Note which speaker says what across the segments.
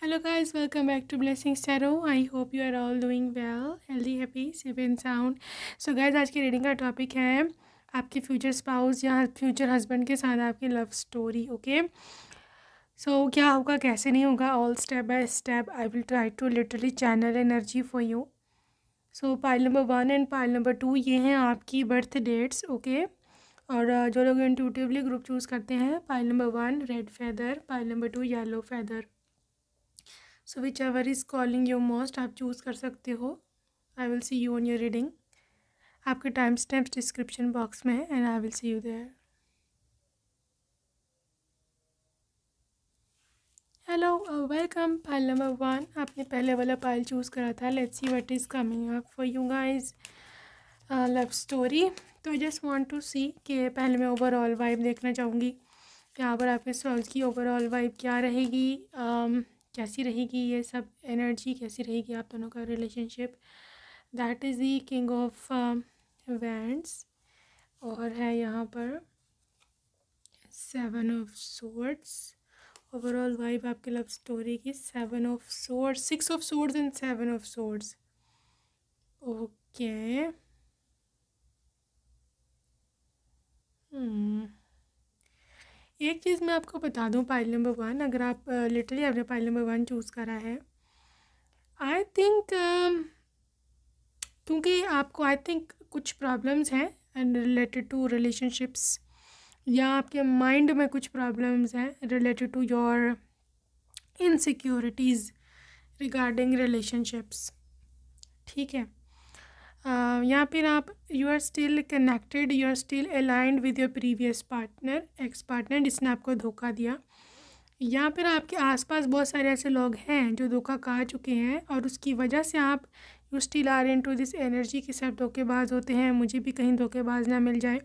Speaker 1: Hello guys, welcome back to Blessings Tarot. I hope you are all doing well, healthy, happy, safe and sound. So guys, आज की reading का topic है आपके future spouse या future husband के साथ आपकी लव स्टोरी. ओके, सो क्या होगा कैसे नहीं होगा, all step by step I will try to literally channel energy for you. So pile number 1 and pile number 2 ये हैं आपकी बर्थ डेट्स. ओके, और जो लोग इंट्यूटिवली ग्रुप चूज़ करते हैं, pile number 1 red feather, pile number 2 yellow feather. So whichever is calling you most आप choose कर सकते हो. I will see you on your reading. आपके टाइम स्टैम्प्स डिस्क्रिप्शन बॉक्स में है and I will see you there. Hello, welcome. Pile number 1 आपने पहले वाला पाइल चूज़ करा था. Let's see what is coming up for you guys. Love story. तो आई just want to see कि पहले मैं ओवरऑल वाइब देखना चाहूँगी. यहाँ पर आपके सॉल्स की ओवरऑल वाइब क्या रहेगी, कैसी रहेगी, ये सब एनर्जी कैसी रहेगी आप दोनों का relationship. That is the king of wands और है यहाँ पर 7 ऑफ सोर्ड्स. ओवरऑल वाइब आपके लव स्टोरी की 7 of swords, 6 of swords and 7 of swords. Okay, एक चीज़ मैं आपको बता दूं, पाइल नंबर 1 अगर आप लिटरली आपने पाइल नंबर 1 चूज़ करा है, आई थिंक क्योंकि आपको आई थिंक कुछ प्रॉब्लम्स हैं एंड रिलेटेड टू रिलेशनशिप्स, या आपके माइंड में कुछ प्रॉब्लम्स हैं related to your insecurities regarding relationships. ठीक है, यहाँ पर आप you are still connected, you are still aligned with your previous partner, ex partner जिसने आपको धोखा दिया. यहाँ पर आपके आसपास बहुत सारे ऐसे लोग हैं जो धोखा खा चुके हैं और उसकी वजह से आप you still are into this energy के सब धोखेबाज होते हैं. मुझे भी कहीं धोखेबाज ना मिल जाए.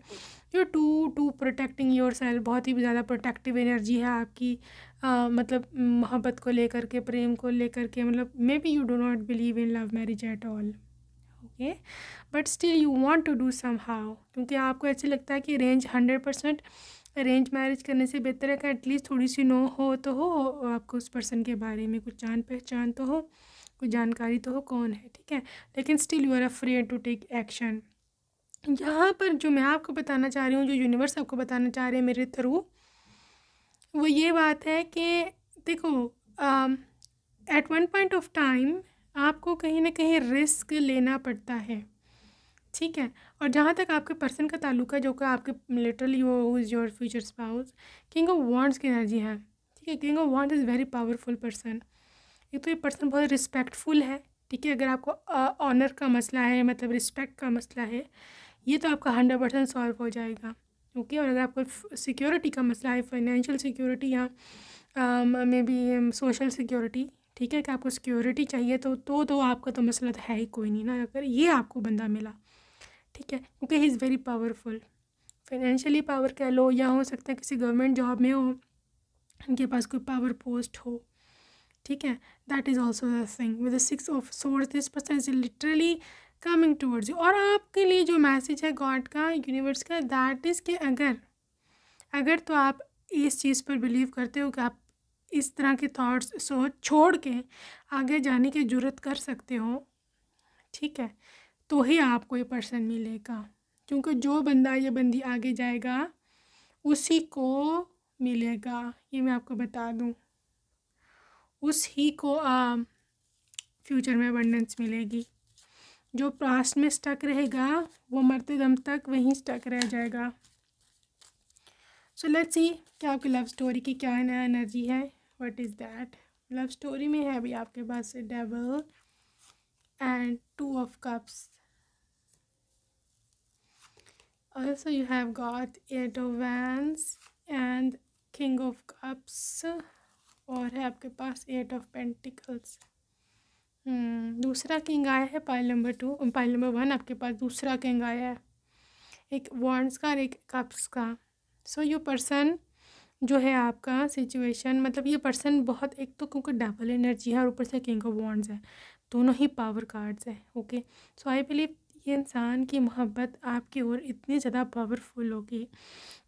Speaker 1: You too protecting yourself, बहुत ही ज़्यादा प्रोटेक्टिव एनर्जी है आपकी. मतलब मोहब्बत को लेकर के, प्रेम को लेकर के, मतलब maybe you do not believe in love marriage at all. Okay, but still you want to do somehow, क्योंकि आपको ऐसे लगता है कि अरेंज 100% अरेंज मैरिज करने से बेहतर है कि एटलीस्ट थोड़ी सी नो हो तो हो आपको उस पर्सन के बारे में, कुछ जान पहचान तो हो, कुछ जानकारी तो हो कौन है. ठीक है, लेकिन still you are afraid to take action. यहाँ पर जो मैं आपको बताना चाह रही हूँ, जो यूनिवर्स आपको बताना चाह रहे हैं मेरे थ्रू, वो ये बात है कि देखो, at one point of time आपको कहीं ना कहीं रिस्क लेना पड़ता है. ठीक है, और जहाँ तक आपके पर्सन का ताल्लुक है, जो कि आपके लिटरली वो is your future spouse, king of wands की एनर्जी है. ठीक है, king of wands is very powerful person. एक तो ये पर्सन बहुत रिस्पेक्टफुल है. ठीक है, अगर आपको ऑनर का मसला है, मतलब रिस्पेक्ट का मसला है, ये तो आपका 100% सॉल्व हो जाएगा. ओके, और अगर आपको सिक्योरिटी का मसला है, फाइनेंशियल सिक्योरिटी या मे बी सोशल सिक्योरिटी, ठीक है, कि आपको सिक्योरिटी चाहिए तो आपका तो मसला तो है ही कोई नहीं ना, अगर ये आपको बंदा मिला. ठीक है, क्योंकि he is very powerful. Financially power कह लो, या हो सकता है किसी गवर्नमेंट जॉब में हो, उनके पास कोई पावर पोस्ट हो. ठीक है, that is also the thing with the 6 of swords. This person is literally coming towards you. और आपके लिए जो मैसेज है गॉड का, यूनिवर्स का, दैट इज़ कि अगर तो आप इस चीज़ पर बिलीव करते हो कि आप इस तरह के थॉट्स सोच छोड़ के आगे जाने की जुर्रत कर सकते हो, ठीक है, तो ही आपको ये पर्सन मिलेगा. क्योंकि जो बंदा या बंदी आगे जाएगा उसी को मिलेगा, ये मैं आपको बता दूं. उसी को फ्यूचर में अबंडेंस मिलेगी. जो पास्ट में स्टक रहेगा वो मरते दम तक वहीं स्टक रह जाएगा. सो लेट्स सी कि आपकी लव स्टोरी की क्या नया एनर्जी है. What is that. Love story में है अभी आपके पास devil and 2 of cups. Also you have got 8 of wands and king of cups, और है आपके पास 8 of pentacles. दूसरा किंग आया है पाइल नंबर 2, पाइल नंबर 1 आपके पास दूसरा किंग आया है, एक वॉन्ड्स का और एक कप्स का. सो ये पर्सन जो है आपका सिचुएशन, मतलब ये पर्सन बहुत, एक तो क्योंकि डबल एनर्जी है और ऊपर से किंग ऑफ वॉन्ड्स है, दोनों ही पावर कार्ड्स है. ओके, सो आई बिलीव ये इंसान की मोहब्बत आपकी ओर इतनी ज़्यादा पावरफुल होगी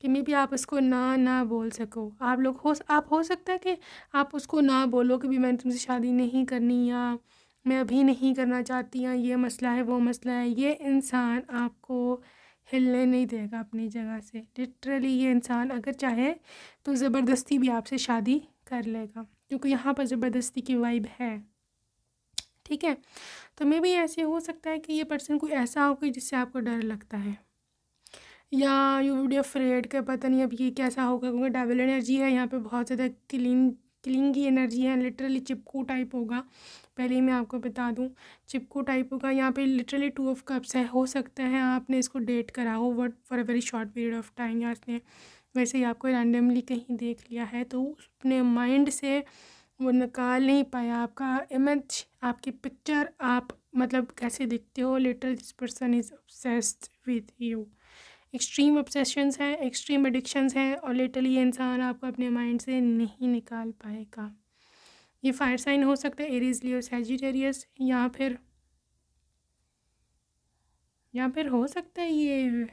Speaker 1: कि मे बी आप उसको ना बोल सको। आप हो सकता है कि आप उसको ना बोलो कि भी मैंने तुमसे शादी नहीं करनी, या मैं अभी नहीं करना चाहती, या ये मसला है वो मसला है। ये इंसान आपको हिलने नहीं देगा अपनी जगह से। लिटरली ये इंसान अगर चाहे तो ज़बरदस्ती भी आपसे शादी कर लेगा, क्योंकि यहाँ पर ज़बरदस्ती की वाइब है। ठीक है, तो मे भी ऐसे हो सकता है कि ये पर्सन कोई ऐसा हो कि जिससे आपको डर लगता है, या यू वुड अफ्रेड के पता नहीं अब ये कैसा होगा, क्योंकि डेविल एनर्जी है यहाँ पे, बहुत ज़्यादा क्लिंगी एनर्जी है। लिटरली चिपकू टाइप होगा, पहले ही मैं आपको बता दूँ, चिपकू टाइप होगा। यहाँ पे लिटरली 2 ऑफ कप्स है। हो सकता है आपने इसको डेट करा हो but for a very short period of time, या इसने वैसे ही आपको रैंडमली कहीं देख लिया है, तो अपने माइंड से वो निकाल नहीं पाया आपका इमेज, आपकी पिक्चर, आप मतलब कैसे दिखते हो। Literally this person is obsessed with you. Extreme obsessions हैं, एक्सट्रीम एडिक्शंस हैं, और लिटरली ये इंसान आपको अपने माइंड से नहीं निकाल पाएगा। ये फायर साइन हो सकता है, एरीज, लियो, सैजिटेरियस, या फिर हो सकता है ये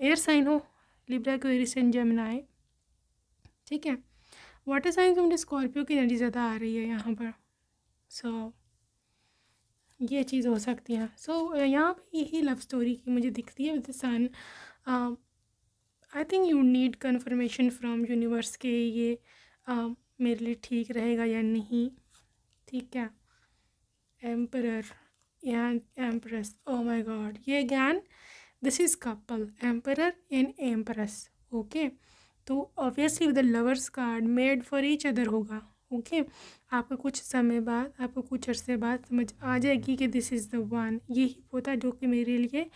Speaker 1: एयर साइन हो, लिब्रा, एक्वेरियस एंड जेमिनी। ठीक है, वाटर साइन में स्कॉर्पियो की एनर्जी ज़्यादा आ रही है यहाँ पर। सो ये चीज़ हो सकती है। सो यहाँ पे यही लव स्टोरी की मुझे दिखती है with sun. I think you need confirmation from universe के ये मेरे लिए ठीक रहेगा या नहीं। ठीक है, emperor and empress, oh my God, ये ज्ञान, this is couple, emperor and empress. Okay, तो obviously with the lovers card made for each other होगा। ओके, आपको कुछ समय बाद, आपको कुछ अरसे बाद समझ आ जाएगी कि दिस इज़ द वन, यही वो था जो कि मेरे लिए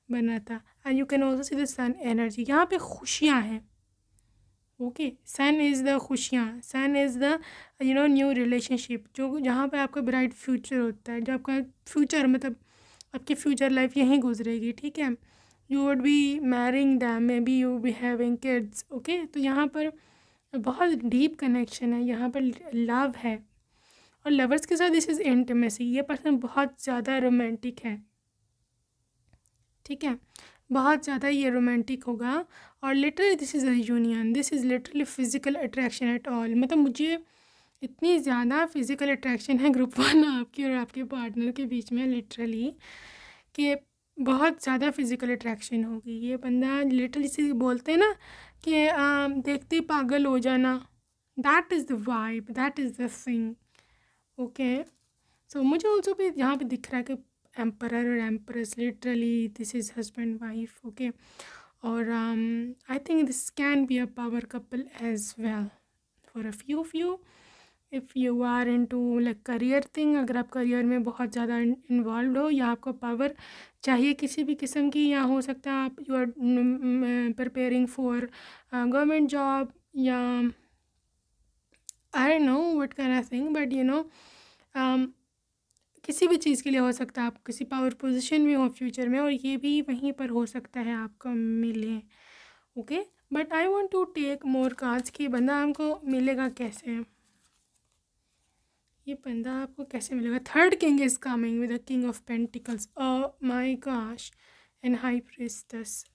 Speaker 1: बना था। And you can also see the sun energy, यहाँ पे खुशियाँ हैं। ओके, सन इज़ द खुशियाँ, sun is the new relationship, जो जहाँ पे आपका ब्राइट फ्यूचर होता है, जो आपका फ्यूचर मतलब आपकी फ्यूचर लाइफ यहीं गुजरेगी। ठीक है, you would be marrying them, may be you be having kids. Okay, तो यहाँ पर बहुत डीप कनेक्शन है, यहाँ पर लव है, और लवर्स के साथ दिस इज़ इंटीमेसी। ये पर्सन बहुत ज़्यादा रोमांटिक है। ठीक है, बहुत ज़्यादा ये रोमांटिक होगा, और literally this is a union, this is literally physical attraction at all. मतलब मुझे इतनी ज़्यादा फिज़िकल अट्रैक्शन है ग्रुप 1 आपकी और आपके पार्टनर के बीच में, लिटरली कि बहुत ज़्यादा फिज़िकल अट्रैक्शन होगी। ये बंदा लिटरली से बोलते हैं ना कि देखते ही पागल हो जाना, that is the vibe, that is the thing. Okay, so मुझे ऑल्सो भी यहाँ पे दिख रहा है कि एम्परर और empress, literally this is husband wife. Okay, और I think this can be a power couple as well for a few of you, if you are into like career thing. अगर आप करियर में बहुत ज़्यादा involve हो, या आपको power चाहिए किसी भी किस्म की, या हो सकता है आप you are preparing for government job, या I don't know what kind of thing, but किसी भी चीज़ के लिए हो सकता है आप किसी पावर पोजीशन में हो फ्यूचर में, और ये भी वहीं पर हो सकता है आपको मिले। Okay, but I want to take more cards कि बंदा हमको मिलेगा कैसे, ये बंदा आपको कैसे मिलेगा। Third king is coming with the king of pentacles, oh my gosh, and high priestess,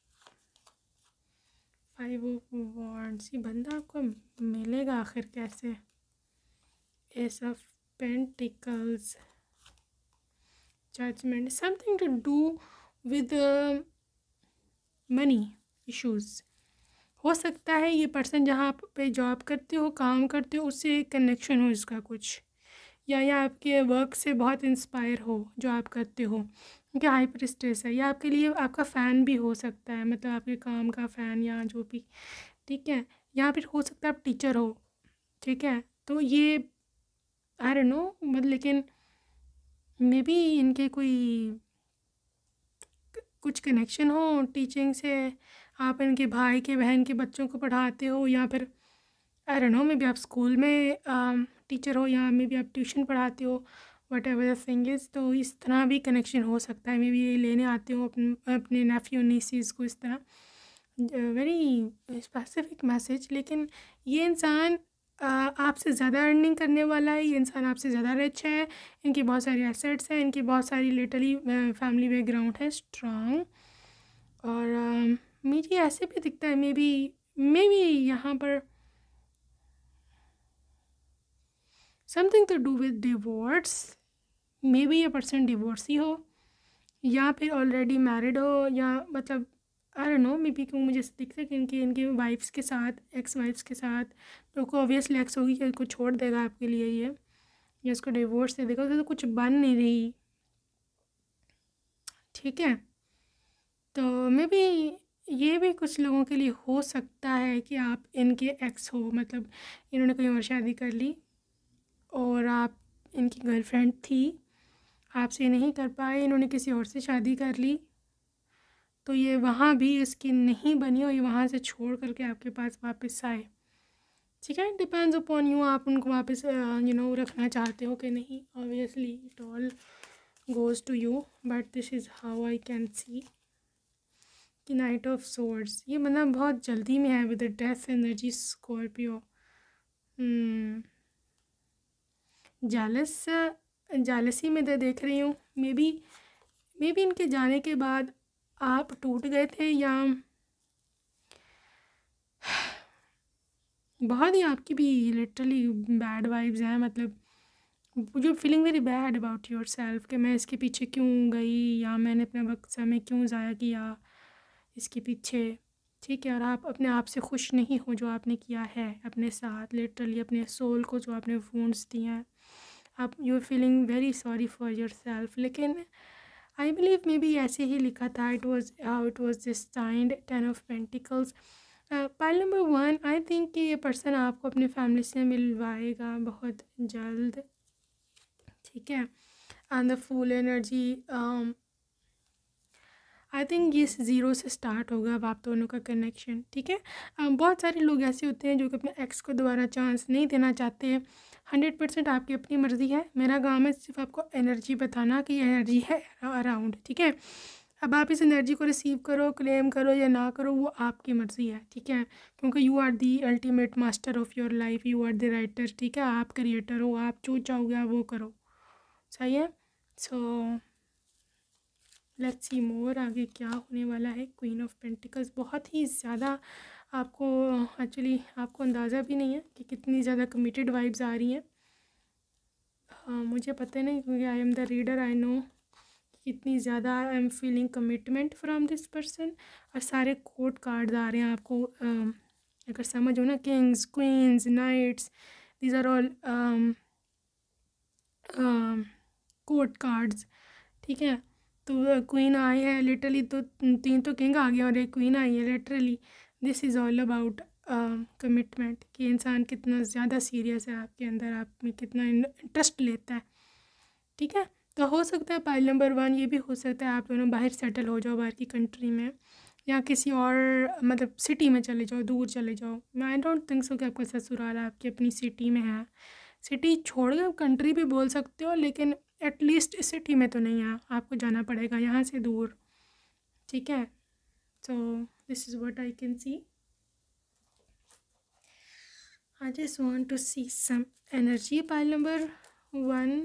Speaker 1: 5 of wands. ये बंदा आपको मिलेगा आखिर कैसे, ace of pentacles, judgement, something to do with money issues. हो सकता है ये पर्सन जहाँ आप पे जॉब करते हो, काम करते हो, उससे कनेक्शन हो इसका कुछ, या आपके वर्क से बहुत इंस्पायर हो जो आप करते हो, क्योंकि हाई प्रीस्टेस है। या आपके लिए आपका फ़ैन भी हो सकता है, मतलब आपके काम का फ़ैन या जो भी। ठीक है, या फिर हो सकता है आप टीचर हो। ठीक है, तो ये आई डोंट नो, मतलब लेकिन मे बी इनके कोई कुछ कनेक्शन हो टीचिंग से, आप इनके भाई के बहन के बच्चों को पढ़ाते हो, या फिर आई डोंट नो मे बी आप स्कूल में टीचर हो, या मे बी आप ट्यूशन पढ़ाते हो, what ever the thing is. तो इस तरह भी कनेक्शन हो सकता है। मे बी ये लेने आते हो अपने नेफ्यू नीसीज़ को, इस तरह वेरी स्पेसिफिक मैसेज। लेकिन ये इंसान आपसे ज़्यादा अर्निंग करने वाला है, ये इंसान आपसे ज़्यादा रिच है, इनकी बहुत सारी एसेट्स हैं, इनकी बहुत सारी लिटरली फैमिली बैकग्राउंड है स्ट्रॉन्ग। और मुझे ऐसे भी दिखता है मे बी यहाँ पर something to do with divorce. Maybe ये पर्सन डिवोर्सी हो या फिर ऑलरेडी मैरिड हो, या मतलब I don't know, maybe क्यों मुझे ऐसा दिखता है कि इनकी वाइफ्स के साथ, एक्स वाइफ्स के साथ, जो को ऑब्वियसली एक्स होगी कि इसको छोड़ देगा आपके लिए ये, या इसको डिवोर्स दे देगा, तो कुछ बन नहीं रही। ठीक है, तो मे बी ये भी कुछ लोगों के लिए हो सकता है कि आप इनके एक्स हो, मतलब इन्होंने कई और शादी कर ली और आप इनकी गर्लफ्रेंड थी, आपसे नहीं कर पाए, इन्होंने किसी और से शादी कर ली, तो ये वहाँ भी इसकी नहीं बनी और ये वहाँ से छोड़ करके आपके पास वापस आए। ठीक है, डिपेंड्स अपॉन यू, आप उनको वापस रखना चाहते हो कि नहीं। Obviously it all goes to you, but this is how I can see कि नाइट ऑफ सोर्ड्स ये बंदा बहुत जल्दी में है विद डेथ एनर्जी स्कॉर्पियो। जालसी में देख रही हूँ। मे बी इनके जाने के बाद आप टूट गए थे, या बहुत ही आपकी भी लिटरली बैड वाइब्स हैं, मतलब जो feeling very bad about your self कि मैं इसके पीछे क्यों गई, या मैंने अपना वक्त समय क्यों ज़ाया किया इसके पीछे। ठीक है, और आप अपने आप से खुश नहीं हो जो आपने किया है अपने साथ, लिटरली अपने सोल को जो आपने वुंड्स दिए हैं, आप you are feeling very sorry for yourself. लेकिन आई बिलीव मे बी ऐसे ही लिखा था, it was destined 10 of pentacles. Pile number 1, I think कि ये पर्सन आपको अपने फैमिली से मिलवाएगा बहुत जल्द। ठीक है, and the full energy I think ये 0 से स्टार्ट होगा अब आप दोनों का कनेक्शन। ठीक है, बहुत सारे लोग ऐसे होते हैं जो कि अपने एक्स को दोबारा चांस नहीं देना चाहते हैं। 100% आपकी अपनी मर्ज़ी है, मेरा काम है सिर्फ आपको एनर्जी बताना कि ये एनर्जी है अराउंड। ठीक है, अब आप इस एनर्जी को रिसीव करो, क्लेम करो या ना करो, वो आपकी मर्ज़ी है। ठीक है, क्योंकि you are the ultimate master of your life, you are the writer. ठीक है, आप क्रिएटर हो, आप जो चाहोगे आप वो करो। सही है, सो लेट्स सी मोर आगे क्या होने वाला है। क्वीन ऑफ पेंटिकल्स बहुत ही ज़्यादा आपको, एक्चुअली आपको अंदाज़ा भी नहीं है कि कितनी ज़्यादा कमिटेड वाइब्स आ रही हैं। मुझे पता नहीं, क्योंकि I am the reader, I know कितनी ज़्यादा I am feeling commitment from this person. और सारे कोर्ट कार्ड्स आ रहे हैं आपको, अगर समझ हो ना, kings, queens, knights, these are all court cards. ठीक है, तो क्वीन आई है लिटरली, तो 3 तो किंग आ गए और एक क्वीन आई है literally. This is all about commitment, कि इंसान कितना ज़्यादा सीरियस है आपके अंदर, आप में कितना इंटरेस्ट लेता है। ठीक है, तो हो सकता है पाइल नंबर 1 ये भी हो सकता है आप दोनों बाहर सेटल हो जाओ, बाहर की कंट्री में या किसी और मतलब सिटी में चले जाओ, दूर चले जाओ। आई डोंट थिंक सो कि आपका ससुराल आपकी अपनी सिटी में है। सिटी छोड़ के आप कंट्री भी बोल सकते हो, लेकिन एटलीस्ट सिटी में तो नहीं है, आपको जाना पड़ेगा यहाँ से दूर। ठीक है, so this is what I can see. I just want to see some energy pile number 1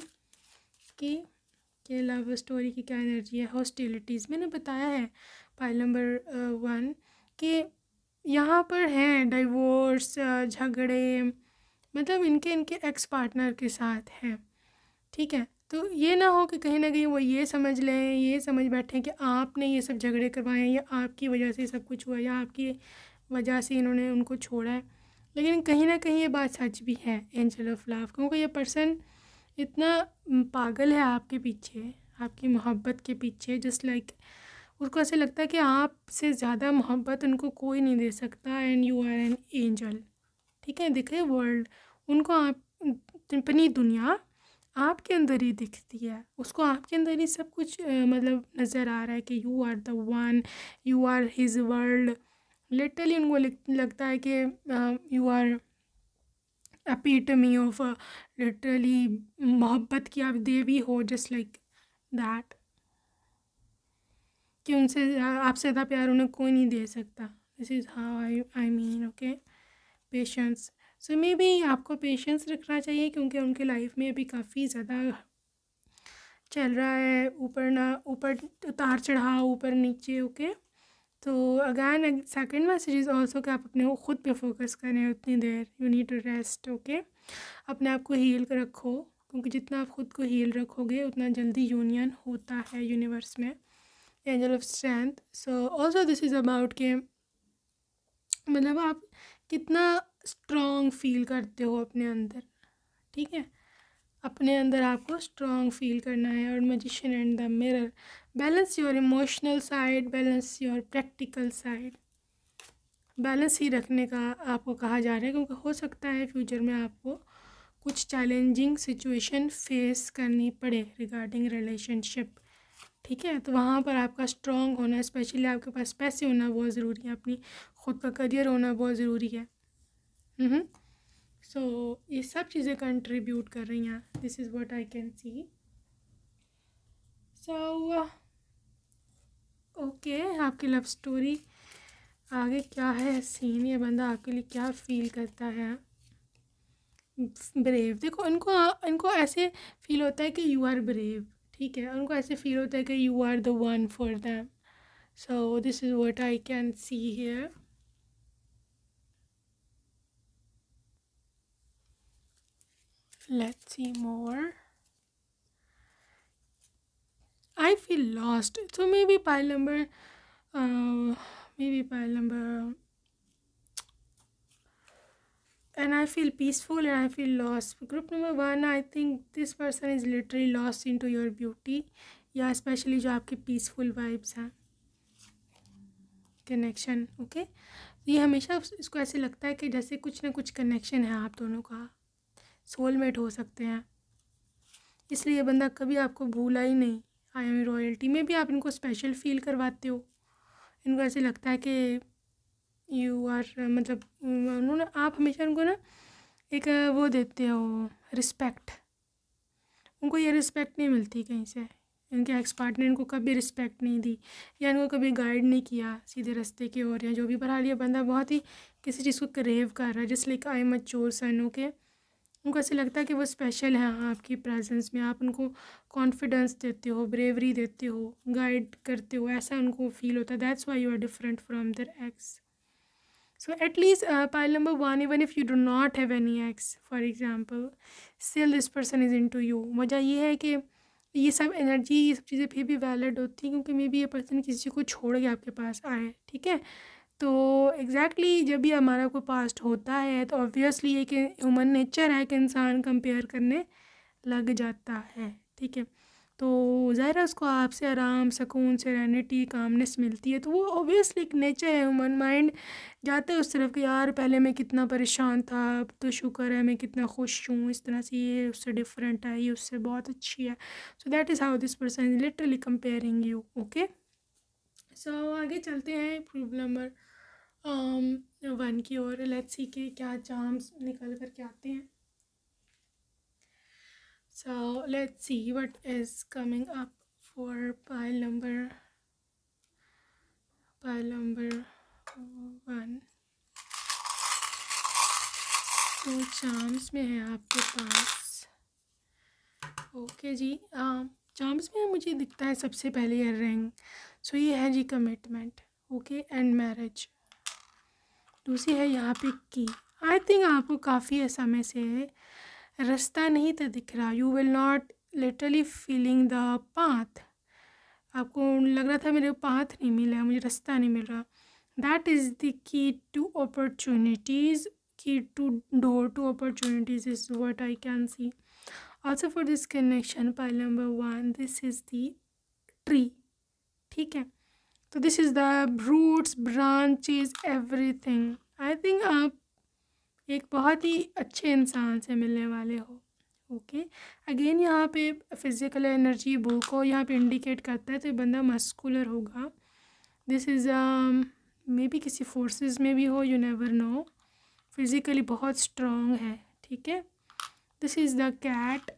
Speaker 1: की, के लव स्टोरी की क्या एनर्जी है। हॉस्टिलिटीज़ मैंने बताया है पाइल नंबर 1 कि यहाँ पर हैं डिवोर्स, झगड़े, मतलब इनके एक्स पार्टनर के साथ हैं। ठीक है, तो ये ना हो कि कहीं ना कहीं वो ये समझ लें, ये समझ बैठें कि आपने ये सब झगड़े करवाए हैं, या आपकी वजह से सब कुछ हुआ, या आपकी वजह से इन्होंने उनको छोड़ा है। लेकिन कहीं ना कहीं ये बात सच भी है एंजल ऑफ लव, क्योंकि ये पर्सन इतना पागल है आपके पीछे, आपकी मोहब्बत के पीछे। जस्ट लाइक उसको ऐसे लगता है कि आपसे ज़्यादा मोहब्बत उनको कोई नहीं दे सकता, and you are an angel. ठीक है, दिखे वर्ल्ड उनको, आप अपनी दुनिया आपके अंदर ही दिखती है, उसको आपके अंदर ही सब कुछ मतलब नज़र आ रहा है कि you are the one, you are his world. Literally उनको लगता है कि you are epitome of literally मोहब्बत की आप देवी हो, जस्ट लाइक दैट, कि उनसे आपसे ज़्यादा प्यार उन्हें कोई नहीं दे सकता। This is how I mean. Okay, patience, so may be आपको पेशेंस रखना चाहिए, क्योंकि उनके लाइफ में अभी काफ़ी ज़्यादा चल रहा है, ऊपर उतार चढ़ाव, ऊपर नीचे। ओके, तो again second message is also कि आप अपने खुद पे फोकस करें उतनी देर। You need to rest. Okay, अपने आप को हील रखो, क्योंकि जितना आप खुद को हील रखोगे उतना जल्दी यूनियन होता है यूनिवर्स में। Angel of strength. So also this is about के मतलब आप कितना स्ट्रॉन्ग फील करते हो अपने अंदर। ठीक है, अपने अंदर आपको स्ट्रॉन्ग फील करना है। और magician and the mirror, balance your emotional side, balance your practical side. Balance ही रखने का आपको कहा जा रहा है, क्योंकि हो सकता है फ्यूचर में आपको कुछ चैलेंजिंग सिचुएशन फेस करनी पड़े रिगार्डिंग रिलेशनशिप। ठीक है, तो वहाँ पर आपका स्ट्रॉन्ग होना, स्पेशली आपके पास पैसे होना बहुत ज़रूरी है, अपनी खुद का करियर होना बहुत ज़रूरी है। सो ये सब चीज़ें कंट्रीब्यूट कर रही हैं। This is what I can C. So okay, आपकी लव स्टोरी आगे क्या है सीन, ये बंदा आपके लिए क्या फील करता है। ब्रेव, देखो इनको ऐसे फील होता है कि यू आर ब्रेव। ठीक है, उनको ऐसे फील होता है कि you are the one for them. So this is what I can see here. Let's see more. I feel lost. So maybe pile number, and I feel peaceful and I feel lost. Group number 1, I think this person is literally lost into your beauty, या especially जो आपके peaceful vibes हैं, connection. Okay, ये हमेशा इसको ऐसे लगता है कि जैसे कुछ ना कुछ कनेक्शन है आप दोनों का, सोलमेट हो सकते हैं, इसलिए बंदा कभी आपको भूला ही नहीं। आई एम रॉयल्टी में भी आप इनको स्पेशल फील करवाते हो, इनको ऐसे लगता है कि यू आर, मतलब उन्होंने, आप हमेशा उनको ना एक वो देते हो रिस्पेक्ट। उनको ये रिस्पेक्ट नहीं मिलती कहीं से, इनके एक्स पार्टनर इनको कभी रिस्पेक्ट नहीं दी, या इनको कभी गाइड नहीं किया सीधे रास्ते की ओर, या जो भी। बहरहाल ये बंदा बहुत ही किसी चीज़ को क्रेव कर रहा है, जिस like I am mature sun. Okay, उनको ऐसे लगता है कि वो स्पेशल हैं आपकी प्रेजेंस में, आप उनको कॉन्फिडेंस देते हो, ब्रेवरी देते हो, गाइड करते हो, ऐसा उनको फील होता है। That's why you are different from their ex. So at least pile number 1, even if you do not have any ex for example, still this person is into you. वजह ये है कि ये सब एनर्जी, ये सब चीज़ें फिर भी वैलिड होती हैं, क्योंकि मे बी ये पर्सन किसी को छोड़ के आपके पास आए। ठीक है, तो एग्जैक्टली जब भी हमारा कोई पास्ट होता है तो ऑब्वियसली ये कि ह्यूमन नेचर है कि इंसान कंपेयर करने लग जाता है। ठीक है, तो ज़ाहिर है उसको आपसे आराम, सुकून, सेरेनिटी, कामनेस मिलती है, तो वो ऑब्वियसली एक नेचर है। ह्यूमन माइंड जाता है उस तरफ कि यार पहले मैं कितना परेशान था, अब तो शुक्र है मैं कितना खुश हूँ, इस तरह से ये उससे डिफरेंट है, ये उससे बहुत अच्छी है। So that is how this person is literally comparing you. Okay, so आगे चलते हैं प्रॉब्लम नंबर 1 की ओर। लेट्स सी के क्या चार्म्स निकल कर के आते हैं। So let's see what is coming up for pile number 1। तो चार्म्स में है आपके पास। ओके जी, चार्म्स में मुझे दिखता है सबसे पहले ये रिंग। सो ये है जी कमिटमेंट। Okay, and marriage. दूसरी है यहाँ पे की। आई थिंक आपको काफ़ी समय से रास्ता नहीं था दिख रहा। You will not literally feeling the path. आपको लग रहा था मेरे को पाथ नहीं मिला, मुझे रास्ता नहीं मिल रहा। That is the key to opportunities, key to door to opportunities is what I can see. Also for this connection pile number 1, this is the tree. ठीक है, तो this is the roots, branches, everything. I think आप एक बहुत ही अच्छे इंसान से मिलने वाले हो। ओके, अगेन यहाँ पे फिज़िकल एनर्जी बुक को यहाँ पे इंडिकेट करता है, तो ये बंदा मस्कुलर होगा। दिस इज़ मे बी किसी फोर्सेस में भी हो, यू नेवर नो। फिज़िकली बहुत स्ट्रॉन्ग है। ठीक है, this is the cat.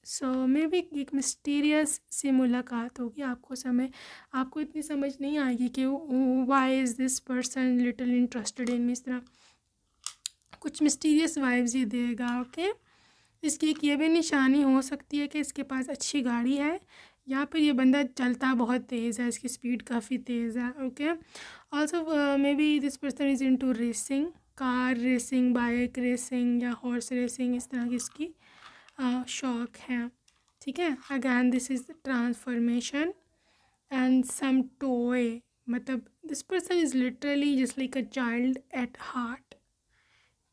Speaker 1: So maybe एक मिस्टीरियस सी मुलाकात होगी। आपको इतनी समझ नहीं आएगी कि why is this person little interested in me, इस तरह कुछ मिस्टीरियस वाइब्स ही देगा। ओके, इसकी एक ये भी निशानी हो सकती है कि इसके पास अच्छी गाड़ी है, या फिर ये बंदा चलता बहुत तेज़ है, इसकी स्पीड काफ़ी तेज़ है। Okay, also maybe this person is into racing, car racing, bike racing या हॉर्स रेसिंग, इस तरह की इसकी शौक है। ठीक है, again this is transformation and some toy, मतलब this person is literally just like a child at heart.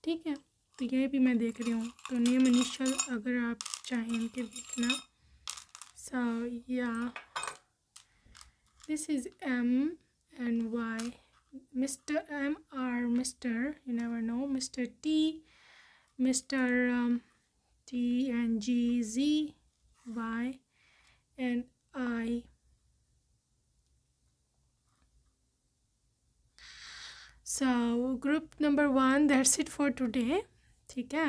Speaker 1: ठीक है, तो ये भी मैं देख रही हूँ। तो नेम इनिशियल अगर आप चाहें इनके देखना। सो या this is M and Y, Mr. M or Mr. you never know, Mr. T, Mr. T and G, Z, Y and I. So group number 1, that's it for today. ठीक है,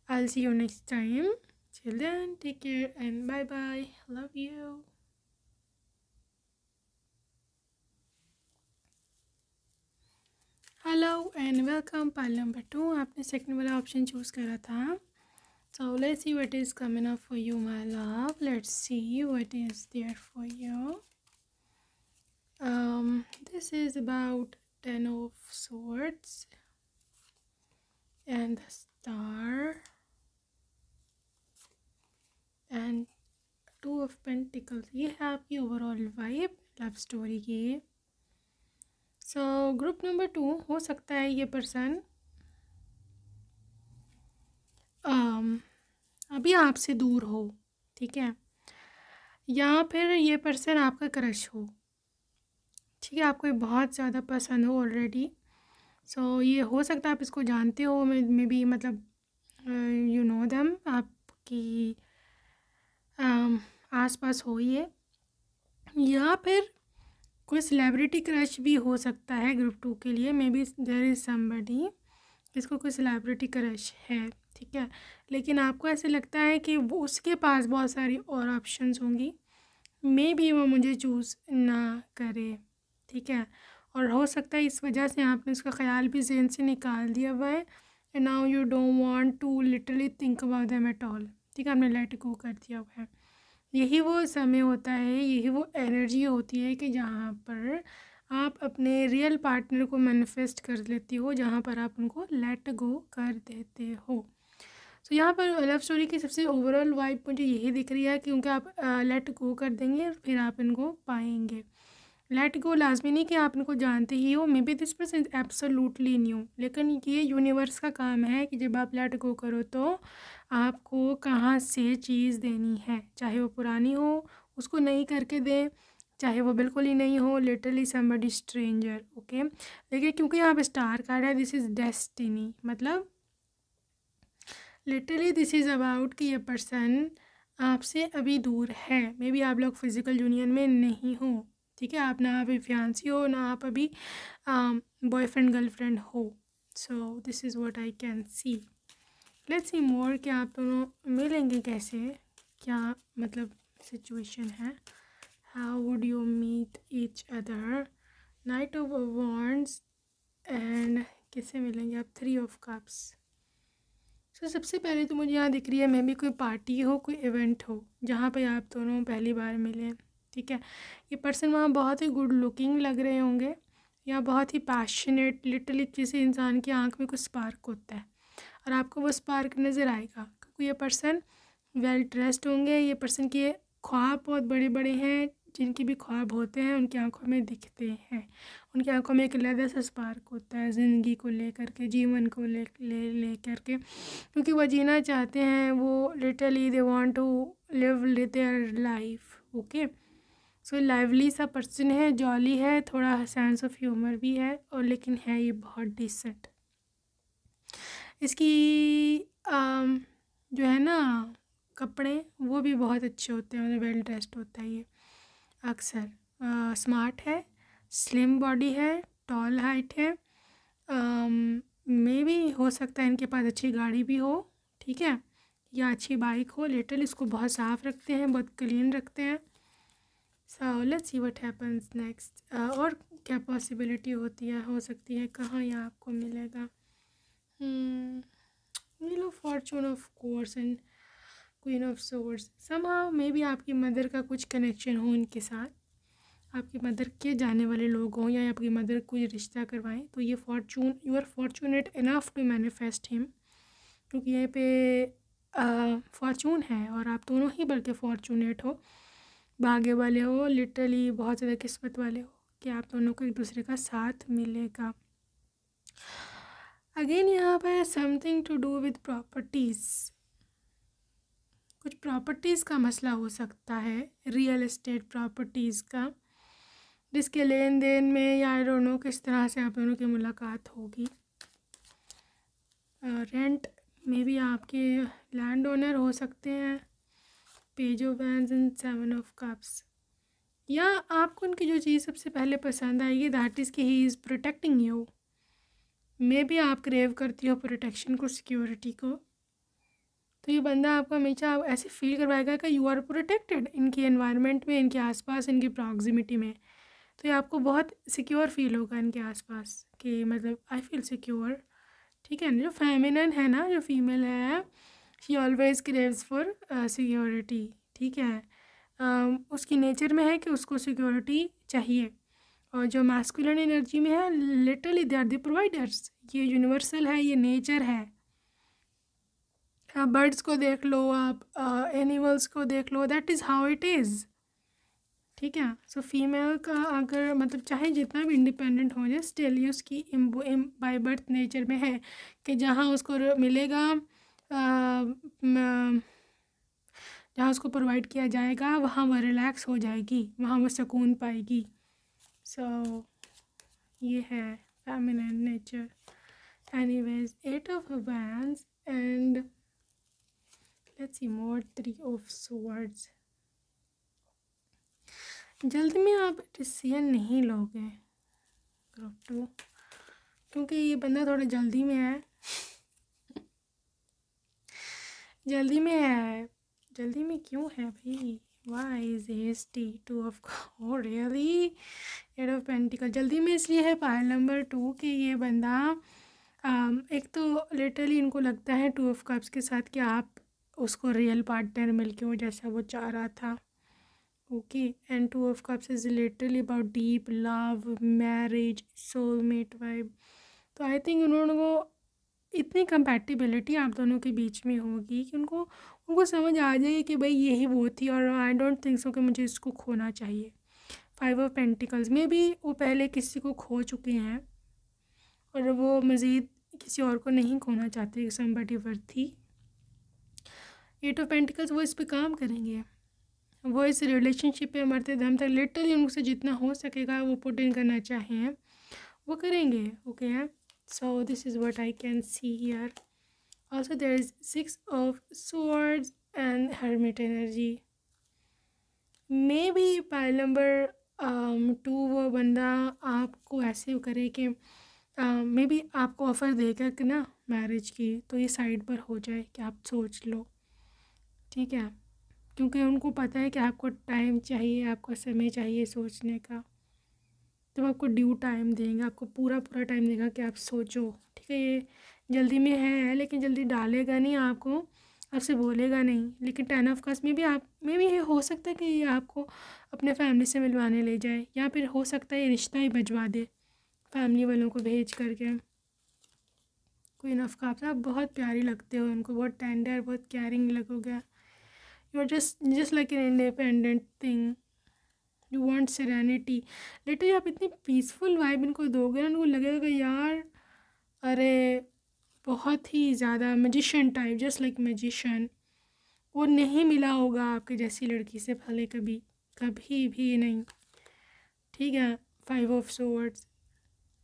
Speaker 1: I'll see you next time. Till then, take care and bye bye. Love you. Hello and welcome. Pile number 2, आपने second वाला option choose करा था। So let's see what is coming up for you my love, let's see what is there for you. This is about 10 of swords and the star and 2 of pentacles। ये है आपकी overall vibe love story की। So group number 2, हो सकता है ये person अभी आपसे दूर हो, ठीक है, या फिर ये पर्सन आपका क्रश हो। ठीक है, आपको ये बहुत ज़्यादा पसंद हो ऑलरेडी। सो ये हो सकता है आप इसको जानते हो, मे बी मतलब यू नो देम, आपकी आसपास हो ये, या फिर कोई सेलिब्रिटी क्रश भी हो सकता है ग्रुप 2 के लिए। Maybe there is somebody, इसको कोई सेलिब्रिटी क्रश है। ठीक है, लेकिन आपको ऐसे लगता है कि वो उसके पास बहुत सारी और ऑप्शंस होंगी, मे बी वो मुझे चूज़ ना करे। ठीक है, और हो सकता है इस वजह से आपने उसका ख्याल भी ज़हन से निकाल दिया हुआ है, and now you don't want to literally think about them at all. ठीक है, आपने लेट गो कर दिया हुआ है। यही वो समय होता है, यही वो एनर्जी होती है कि जहाँ पर आप अपने रियल पार्टनर को मैनिफेस्ट कर लेती हो, जहाँ पर आप उनको लेट गो कर देते हो। तो यहाँ पर लव स्टोरी की सबसे ओवरऑल वाइब मुझे यही दिख रही है, क्योंकि आप लेट गो कर देंगे और फिर आप इनको पाएंगे। लेट गो लाजमी नहीं कि आप इनको जानते ही हो, may be this person absolutely new, लेकिन ये यूनिवर्स का काम है कि जब आप लेट गो करो तो आपको कहाँ से चीज़ देनी है, चाहे वो पुरानी हो उसको नई करके दें, चाहे वो बिल्कुल ही नहीं हो, लिटरली समबडी स्ट्रेंजर। ओके, लेकिन क्योंकि यहाँ पे स्टार कार्ड है, दिस इज़ डेस्टिनी, मतलब लिटरली दिस इज़ अबाउट कि ये पर्सन आपसे अभी दूर है। मे बी आप लोग फिज़िकल यूनियन में नहीं हो। ठीक है, आप ना अभी फियांसी हो, ना आप अभी बॉयफ्रेंड गर्लफ्रेंड हो। So this is what I can see. Let's see more कि आप दोनों मिलेंगे कैसे, क्या मतलब सिचुएशन है, how would you meet each other. Knight of wands and किससे मिलेंगे आप, 3 of cups। तो सबसे पहले तो मुझे यहाँ दिख रही है मे बी कोई पार्टी हो, कोई इवेंट हो जहाँ पे आप दोनों पहली बार मिले। ठीक है, ये पर्सन वहाँ बहुत ही गुड लुकिंग लग रहे होंगे, या बहुत ही पैशनेट, लिटरली किसी इंसान की आंख में कुछ स्पार्क होता है और आपको वो स्पार्क नज़र आएगा, क्योंकि ये पर्सन वेल ड्रेस्ड होंगे। ये पर्सन के ख्वाब बहुत बड़े बड़े हैं, जिनकी भी ख्वाब होते हैं उनकी आंखों में दिखते हैं। उनकी आंखों में एक अलग सा स्पार्क होता है ज़िंदगी को लेकर के, जीवन को ले करके, क्योंकि वो जीना चाहते हैं, वो literally they want to live their life. Okay, so lively सा पर्सन है, जॉली है, थोड़ा सेंस ऑफ ह्यूमर भी है, और लेकिन है ये बहुत डिसेंट। इसकी जो है ना कपड़े वो भी बहुत अच्छे होते हैं, मतलब वेल ड्रेस्ड होता है ये अक्सर। स्मार्ट है, स्लिम बॉडी है, टॉल हाइट है, मे बी हो सकता है इनके पास अच्छी गाड़ी भी हो। ठीक है, या अच्छी बाइक हो, लिटरली इसको बहुत साफ़ रखते हैं, बहुत क्लीन रखते हैं। सो let's see what happens next. और क्या पॉसिबिलिटी होती है, हो सकती है कहाँ ये आपको मिलेगा। ये लो fortune of course and queen of swords. Somehow maybe आपकी मदर का कुछ कनेक्शन हो इनके साथ, आपकी मदर के जाने वाले लोग हों या आपकी मदर कोई रिश्ता करवाएं, तो ये fortune, you are fortunate enough to manifest him, क्योंकि यहाँ पे फॉर्चून है और आप दोनों ही बल्कि फॉर्चूनेट हो, भाग्य वाले हो, लिटरली बहुत ज़्यादा किस्मत वाले हो कि आप दोनों को एक दूसरे का साथ मिलेगा। अगेन यहाँ पर something to do with properties, कुछ प्रॉपर्टीज़ का मसला हो सकता है, रियल एस्टेट प्रॉपर्टीज़ का, जिसके लेन देन में या आई डोंट नो किस तरह से आप दोनों की मुलाकात होगी। रेंट में भी आपके लैंड ओनर हो सकते हैं, page of wands and 7 of cups, या आपको उनकी जो चीज़ सबसे पहले पसंद आएगी दैट इज़ कि ही इज़ प्रोटेक्टिंग यू। मे भी आप क्रेव करती हो प्रोटेक्शन को, सिक्योरिटी को, तो ये बंदा आपको हमेशा ऐसे फील करवाएगा कि यू आर प्रोटेक्टेड इनके एनवायरनमेंट में, इनके आसपास, इनकी प्रॉक्सिमिटी में। तो ये आपको बहुत सिक्योर फील होगा इनके आसपास कि मतलब आई फील सिक्योर। ठीक है, जो फेमिनिन है ना, जो फीमेल है, she always craves for security. ठीक है, उसकी नेचर में है कि उसको सिक्योरिटी चाहिए। और जो मैस्कुलिन एनर्जी में है, literally they are the providers, ये यूनिवर्सल है, ये नेचर है। आप बर्ड्स को देख लो, आप एनिमल्स को देख लो, that is how it is. ठीक है, सो फीमेल का अगर मतलब चाहे जितना भी इंडिपेंडेंट हो जाए, स्टिल ये उसकी बाय बर्थ नेचर में है कि जहाँ उसको मिलेगा, जहाँ उसको प्रोवाइड किया जाएगा, वहाँ वो रिलैक्स हो जाएगी, वहाँ वो सुकून पाएगी। सो ये है feminine nature. Anyways, 8 of wands and let's see more 3 of swords. जल्दी में आप डिसीजन नहीं लोगे ग्रुप 2, क्योंकि ये बंदा थोड़ा जल्दी में है। जल्दी में है, जल्दी में क्यों है भाई? Why is hasty? 2 of oh really? 8 of Pentacles जल्दी में इसलिए है पाइल नंबर 2 कि ये बंदा एक तो लिटरली इनको लगता है 2 of Cups के साथ कि आप उसको रियल पार्टनर मिलके हो जैसा वो चाह रहा था। Okay, and 2 of Cups is literally about deep love, marriage, soulmate vibe. तो आई थिंक उन्होंने को इतनी कंपैटिबिलिटी आप दोनों के बीच में होगी कि उनको समझ आ जाएगी कि भाई यही वो थी, और आई डोंट थिंक सो कि मुझे इसको खोना चाहिए। 5 ऑफ पेंटिकल्स में भी वो पहले किसी को खो चुके हैं और वो मज़ीद किसी और को नहीं खोना चाहते, समबडी वर्थी। 8 ऑफ पेंटिकल्स वो इस पे काम करेंगे, वो इस रिलेशनशिप पे मरते दम तक लिटरली उनसे जितना हो सकेगा वो पुट इन करना चाहें वो करेंगे। Okay, so this is what I can see here. Also there is 6 of swords and hermit energy. Maybe pile number 2 वो बंदा आपको ऐसे करे कि मे बी आपको ऑफ़र देगा कि ना मैरिज की, तो ये साइड पर हो जाए कि आप सोच लो। ठीक है, क्योंकि उनको पता है कि आपको टाइम चाहिए, आपको समय चाहिए सोचने का, तो आपको ड्यू टाइम देंगे, आपको पूरा टाइम देगा कि आप सोचो। ठीक है, ये जल्दी में है लेकिन जल्दी डालेगा नहीं आपको, आपसे बोलेगा नहीं। लेकिन 10 ऑफ कप्स में भी आप में भी ये हो सकता है कि ये आपको अपने फैमिली से मिलवाने ले जाए, या फिर हो सकता है ये रिश्ता ही भिजवा दे फैमिली वालों को भेज करके। क्वीन ऑफ कप्स, आप बहुत प्यारी लगते हो उनको, बहुत टेंडर, बहुत केयरिंग लगोगे। You are just like an independent thing, you want serenity. Literally आप इतनी पीसफुल वाइब इनको दोगे ना, उनको लगेगा कि यार अरे बहुत ही ज़्यादा magician type, just like magician. वो नहीं मिला होगा आपके जैसी लड़की से भले कभी, कभी भी नहीं। ठीक है, 5 ऑफ स्वॉर्ड्स,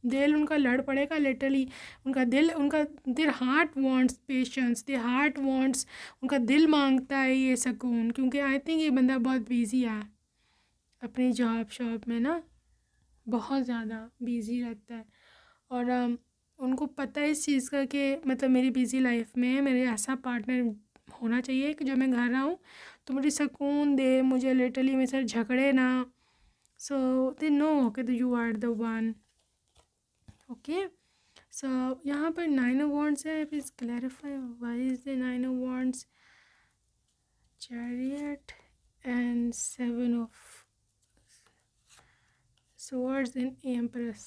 Speaker 1: दिल उनका लड़ पड़ेगा लिटरली, उनका दिल हार्ट वांट्स पेशेंस, दे हार्ट वांट्स, उनका दिल मांगता है ये सुकून, क्योंकि आई थिंक ये बंदा बहुत बिजी है अपनी जॉब शॉप में ना, बहुत ज़्यादा बिज़ी रहता है। और उनको पता है इस चीज़ का कि मतलब मेरी बिज़ी लाइफ में मेरे ऐसा पार्टनर होना चाहिए कि जब मैं घर आऊँ तो मुझे सुकून दे, मुझे लिटरली मेरे साथ झगड़े ना। सो दे नो कि you are the one. Okay, so यहाँ पर 9 ऑफ वॉन्ड्स है. Please clarify why is the 9 of wands, chariot and 7 of swords and empress.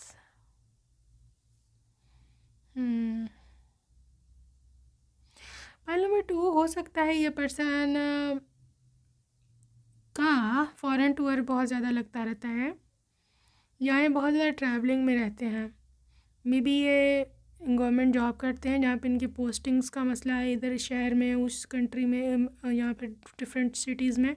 Speaker 1: Pile number 2 हो सकता है ये पर्सन का फॉरेन टूर बहुत ज़्यादा लगता रहता है, या ये बहुत ज़्यादा ट्रैवलिंग में रहते हैं. मे बी ये गवर्नमेंट जॉब करते हैं जहाँ पे इनकी पोस्टिंग्स का मसला है, इधर शहर में, उस कंट्री में, यहाँ पे डिफरेंट सिटीज़ में.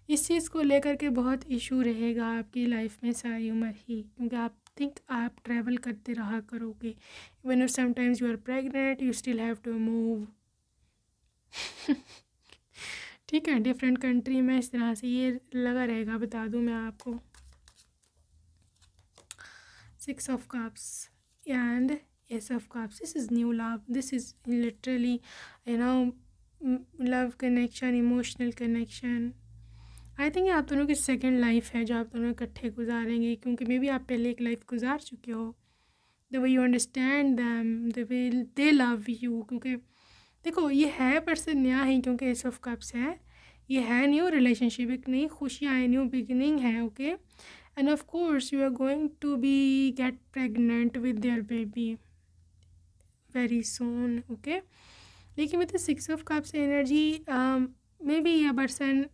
Speaker 1: इस चीज़ को लेकर के बहुत इशू रहेगा आपकी लाइफ में सारी उम्र ही, क्योंकि आप ट्रैवल करते रहा करोगे. Even if sometimes you are pregnant you still have to move. ठीक है, डिफरेंट कंट्री में इस तरह से ये लगा रहेगा. बता दूं मैं आपको. 6 of cups and S of cups. This is new love. This is literally love connection, emotional connection. I think आप दोनों की सेकेंड लाइफ है जो आप दोनों इकट्ठे गुजारेंगे, क्योंकि मे बी आप पहले एक लाइफ गुजार चुके हो. The way you understand them, the way they love you. क्योंकि देखो ये है पर्सन नया ही, क्योंकि एस ऑफ कप्स है, ये है न्यू रिलेशनशिप, एक नई खुशियाँ है, न्यू बिगिनिंग है. Okay, and of course you are going to be get pregnant with their baby very soon. Okay, लेकिन with 6 of cups energy maybe ये पर्सन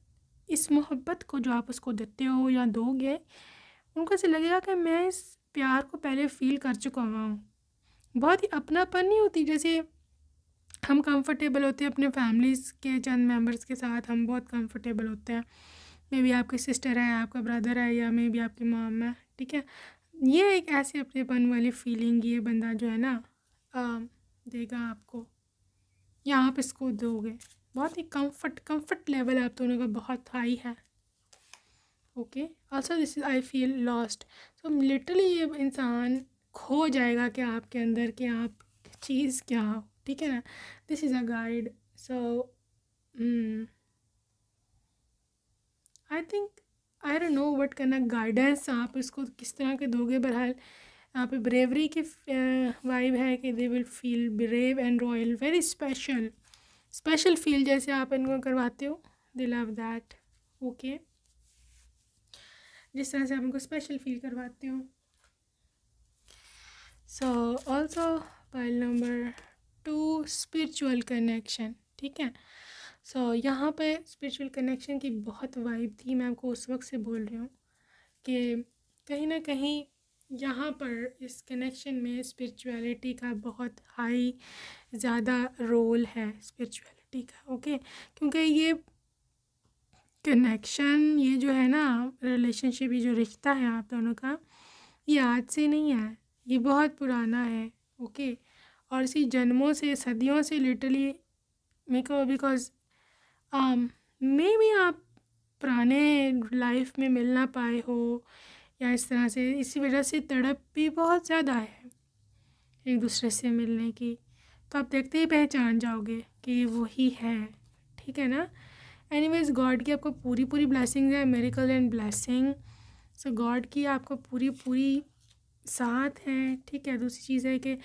Speaker 1: इस मोहब्बत को जो आप उसको देते हो या दोगे, उनको ऐसे लगेगा कि मैं इस प्यार को पहले फ़ील कर चुका हुआ हूँ. बहुत ही अपनापन नहीं होती, जैसे हम कंफर्टेबल होते हैं अपने फैमिलीज़ के चंद मेंबर्स के साथ, हम बहुत कंफर्टेबल होते हैं. मे बी आपकी सिस्टर है, आपका ब्रदर है, या मे बी आपकी मॉम है. ठीक है, ये एक ऐसी अपनेपन वाली फीलिंग ये बंदा जो है ना देगा आपको, या आप इसको दोगे. बहुत ही कंफर्ट लेवल आप दोनों का बहुत हाई है. Okay, also this is I feel lost. So literally ये इंसान खो जाएगा कि आपके अंदर कि आप चीज़ क्या हो. ठीक है ना, this is a guide. So I think I don't know what can a guidance आप इसको किस तरह के दोगे. बहरहाल यहाँ पे ब्रेवरी की वाइब है कि they will feel brave and royal, very special feel जैसे आप इनको करवाते हो. दे लव दैट. ओके, जिस तरह से आप इनको स्पेशल फील करवाते हो. So also pile number 2 spiritual connection. ठीक है, सो यहाँ पे स्पिरिचुअल कनेक्शन की बहुत वाइब थी. मैं आपको उस वक्त से बोल रही हूँ कि कहीं ना कहीं यहाँ पर इस कनेक्शन में स्पिरिचुअलिटी का बहुत हाई ज़्यादा रोल है स्पिरिचुअलिटी का. ओके, क्योंकि ये कनेक्शन, ये जो है ना रिलेशनशिप, ये जो रिश्ता है आप दोनों का, ये आज से नहीं है, ये बहुत पुराना है. ओके, और इसी जन्मों से, सदियों से लिटरली मेरे को, बिकॉज मे भी आप पुराने लाइफ में मिल ना पाए हो या इस तरह से, इसी वजह से तड़प भी बहुत ज़्यादा है एक दूसरे से मिलने की. तो आप देखते ही पहचान जाओगे कि ये वही है. ठीक है ना. एनीवेज, गॉड की आपको पूरी ब्लेसिंग है, miracle and blessing. So God की आपको पूरी साथ है. ठीक है, दूसरी चीज़ है कि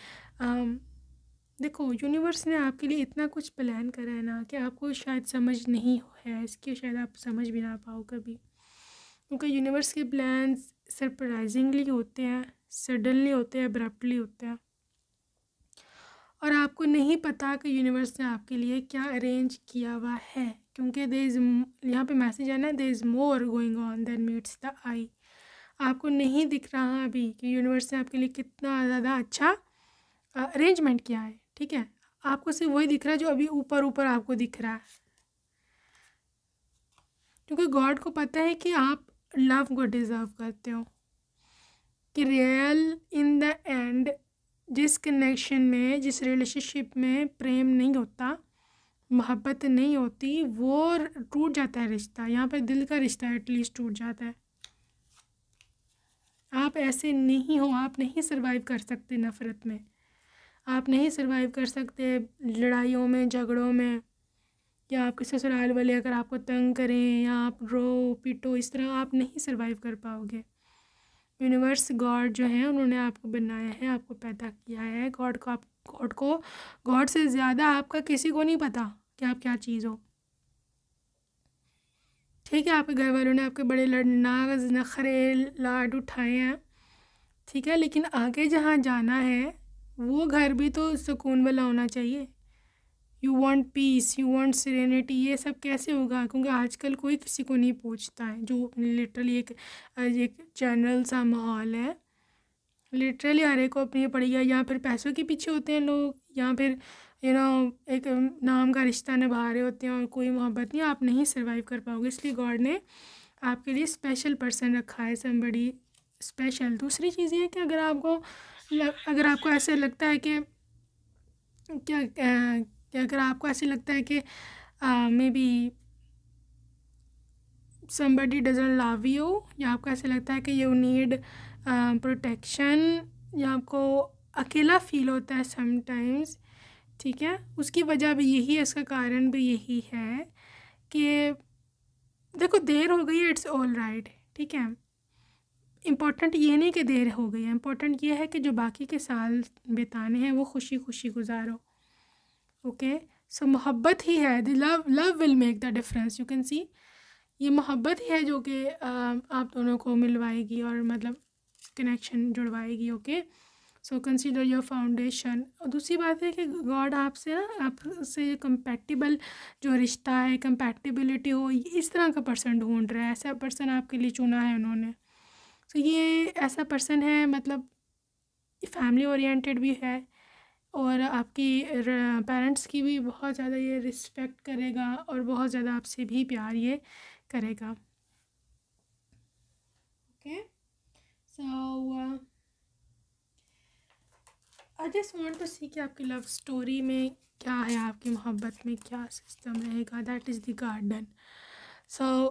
Speaker 1: देखो यूनिवर्स ने आपके लिए इतना कुछ प्लान करा है ना कि आपको शायद समझ नहीं है, इसकी शायद आप समझ भी ना पाओ कभी, क्योंकि यूनिवर्स के प्लान्स सरप्राइजिंगली होते हैं, सडनली होते हैं, अब्रप्टली होते हैं, और आपको नहीं पता कि यूनिवर्स ने आपके लिए क्या अरेंज किया हुआ है. क्योंकि देयर इज़, यहाँ पे मैसेज है ना, there is more going on than meets the eye. आपको नहीं दिख रहा अभी कि यूनिवर्स ने आपके लिए कितना ज़्यादा अच्छा अरेंजमेंट किया है. ठीक है, आपको सिर्फ वही दिख रहा है जो अभी ऊपर आपको दिख रहा है, क्योंकि गॉड को पता है कि आप लव को डिज़र्व करते हो. कि रियल इन द एंड जिस कनेक्शन में, जिस रिलेशनशिप में प्रेम नहीं होता, मोहब्बत नहीं होती, वो टूट जाता है रिश्ता. यहाँ पर दिल का रिश्ता एटलीस्ट टूट जाता है. आप ऐसे नहीं हो, आप नहीं सर्वाइव कर सकते नफ़रत में, आप नहीं सर्वाइव कर सकते लड़ाइयों में, झगड़ों में, या आपके ससुराल वाले अगर आपको तंग करें या आप रो पीटो, इस तरह आप नहीं सर्वाइव कर पाओगे. यूनिवर्स गॉड जो है उन्होंने आपको बनाया है, आपको पैदा किया है। गॉड से ज़्यादा आपका किसी को नहीं पता कि आप क्या चीज़ हो। ठीक है, आपके घर वालों ने आपके बड़े नाज नखरे लाड उठाए हैं, ठीक है, लेकिन आगे जहाँ जाना है वो घर भी तो सुकून वाला होना चाहिए। You want piece, you want serenity, ये सब कैसे होगा? क्योंकि आजकल कोई किसी को नहीं पूछता है, जो लिटरली एक जनरल सा माहौल है। लिटरली हर एक को अपनी पड़ी है, या फिर पैसों के पीछे होते हैं लोग, या फिर एक नाम का रिश्ता निभा रहे होते हैं और कोई मोहब्बत नहीं। आप नहीं सर्वाइव कर पाओगे, इसलिए गॉड ने आपके लिए स्पेशल पर्सन रखा है, समबडी स्पेशल। दूसरी चीज़ ये है कि अगर आपको ऐसे लगता है कि अगर आपको ऐसे लगता है कि may be somebody doesn't love you, या आपको ऐसे लगता है कि you need प्रोटेक्शन, या आपको अकेला फील होता है समटाइम्स, ठीक है, उसकी वजह भी यही है, इसका कारण भी यही है कि देखो देर हो गई है, इट्स ऑल राइट, ठीक है। इम्पॉर्टेंट ये नहीं कि देर हो गई है, इम्पॉर्टेंट ये है कि जो बाकी के साल बिताने हैं वो खुशी खुशी गुजारो। ओके, सो मोहब्बत ही है, love will make the difference. You can see, ये मोहब्बत ही है जो कि आप दोनों को मिलवाएगी और मतलब कनेक्शन जुड़वाएगी। Okay, so consider your foundation. और दूसरी बात है कि गॉड आपसे कंपैटिबल जो रिश्ता है, कंपैटिबिलिटी हो, इस तरह का पर्सन ढूंढ रहा है, ऐसा पर्सन आपके लिए चुना है उन्होंने। सो ये ऐसा पर्सन है, मतलब फैमिली ओरिएंटेड भी है और आपकी पेरेंट्स की भी बहुत ज़्यादा ये रिस्पेक्ट करेगा और बहुत ज़्यादा आपसे भी प्यार ये करेगा। Okay, so I just want to see कि आपकी लव स्टोरी में क्या है, आपकी मोहब्बत में क्या सिस्टम रहेगा। That is the garden. So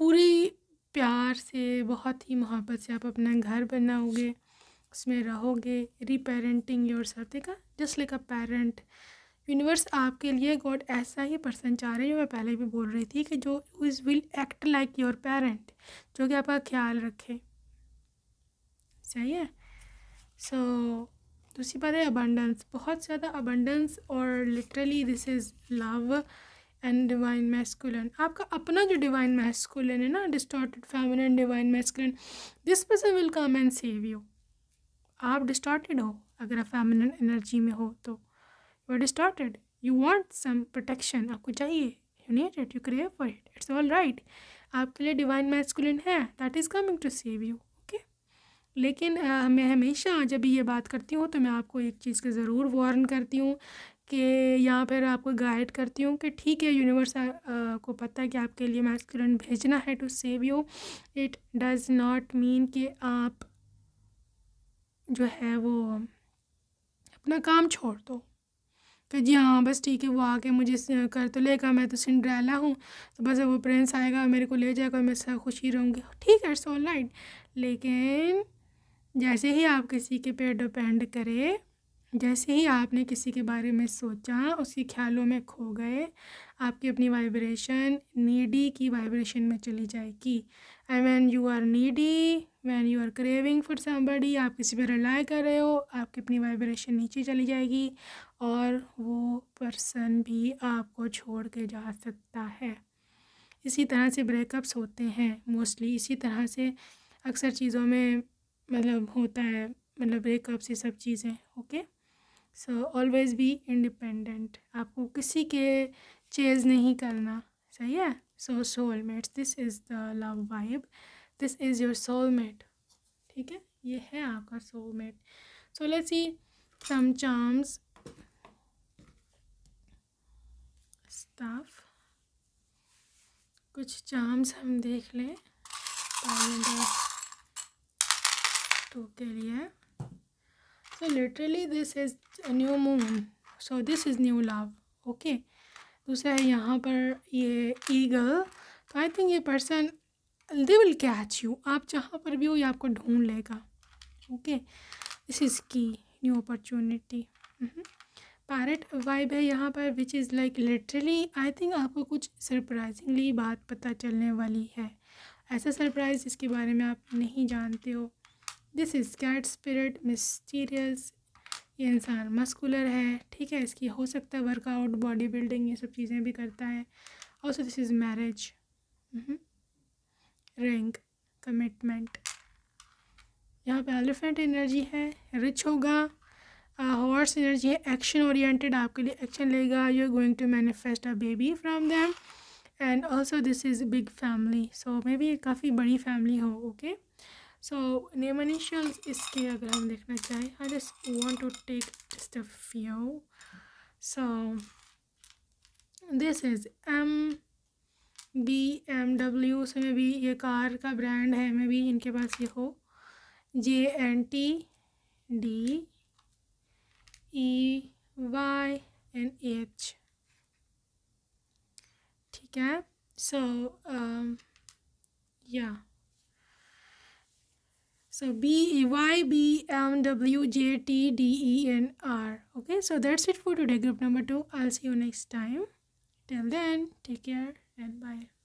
Speaker 1: पूरी प्यार से, बहुत ही मोहब्बत से आप अपना घर बनाओगे, उसमें रहोगे, रीपेरेंटिंग योरसेल्फ। देखा, just like a parent, universe आपके लिए गॉड ऐसा ही पर्सन चाह रहे हैं, जो मैं पहले भी बोल रही थी कि जो is will act like your parent, जो कि आपका ख्याल रखे। सही है। सो दूसरी बात है अबंडेंस, बहुत ज़्यादा अबंडेंस, और literally this is love and divine masculine. आपका अपना जो डिवाइन मैस्कुलिन है ना, distorted feminine, divine masculine, this person will come and save you. आप डिस्टॉर्टेड हो, अगर आप फेमिनिन एनर्जी में हो तो you are distorted, you want some protection, आपको चाहिए, you need it, you crave for it, it's all right. आपके लिए डिवाइन मैस्कुलिन है, that is coming to save you. Okay, लेकिन मैं हमेशा जब भी ये बात करती हूँ तो मैं आपको एक चीज़ का ज़रूर वार्न करती हूँ कि या फिर आपको गाइड करती हूँ कि ठीक है, यूनिवर्स को पता है कि आपके लिए मैस्कुलिन भेजना है to save you. It does not mean कि आप जो है वो अपना काम छोड़ दो कि जी हाँ बस ठीक है, वो आके मुझे कर तो लेगा, मैं तो सिंड्रेला हूँ, तो बस वो प्रिंस आएगा मेरे को ले जाएगा, मैं सब खुशी रहूँगी, ठीक है, इट्स ऑल राइट। लेकिन जैसे ही आप किसी के पे डिपेंड करे, जैसे ही आपने किसी के बारे में सोचा, उसके ख्यालों में खो गए, आपकी अपनी वाइब्रेशन नीडी की वाइब्रेशन में चली जाएगी। And when you are needy, when you are craving for somebody, आप किसी पर रिलाई कर रहे हो, आपकी अपनी वाइब्रेशन नीचे चली जाएगी और वो पर्सन भी आपको छोड़ के जा सकता है। इसी तरह से ब्रेकअप्स होते हैं मोस्टली, इसी तरह से अक्सर चीज़ों में मतलब होता है, मतलब ब्रेकअप्स, ये सब चीज़ें। Okay, so always be independent, आपको किसी के चेज़ नहीं करना। सही है। So soulmates, this is the love vibe, this is your soulmate. ठीक है, ये है आपका soulmate. So let's see some charms stuff, कुछ चार्म्स हम देख लें टू के लिए। So literally this is new moon, so this is new love. Okay, दूसरा है यहाँ पर ये ईगल, तो आई थिंक ये person they will catch you, आप जहाँ पर भी हो ये आपको ढूंढ लेगा। ओके, दिस इज़ की न्यू अपॉर्चुनिटी। पैरेट वाइब है यहाँ पर, which is like literally I think आपको कुछ सरप्राइजिंगली बात पता चलने वाली है, ऐसा सरप्राइज़ जिसके बारे में आप नहीं जानते हो। This is cat spirit, mysterious. ये इंसान मस्कुलर है, ठीक है, इसकी हो सकता है वर्कआउट, बॉडी बिल्डिंग, ये सब चीज़ें भी करता है। Also this is marriage, rank, commitment. यहाँ पे एलिफेंट एनर्जी है, रिच होगा। हॉर्स एनर्जी है, एक्शन ओरिएंटेड, आपके लिए एक्शन लेगा। You are going to manifest a baby from them. And also this is big family, so maybe काफ़ी बड़ी फैमिली हो। ओके, सो नेम इनिशियल्स इसके अगर हम देखना चाहें, I just want to take just a few. So this is BMW, so maybe ये car का ब्रांड है, मे बी इनके पास ये हो। JNTDEYNH, ठीक है। सो या so BYBMWJTDENR. Okay, so that's it for today, group number 2. I'll see you next time. Till then, take care and bye.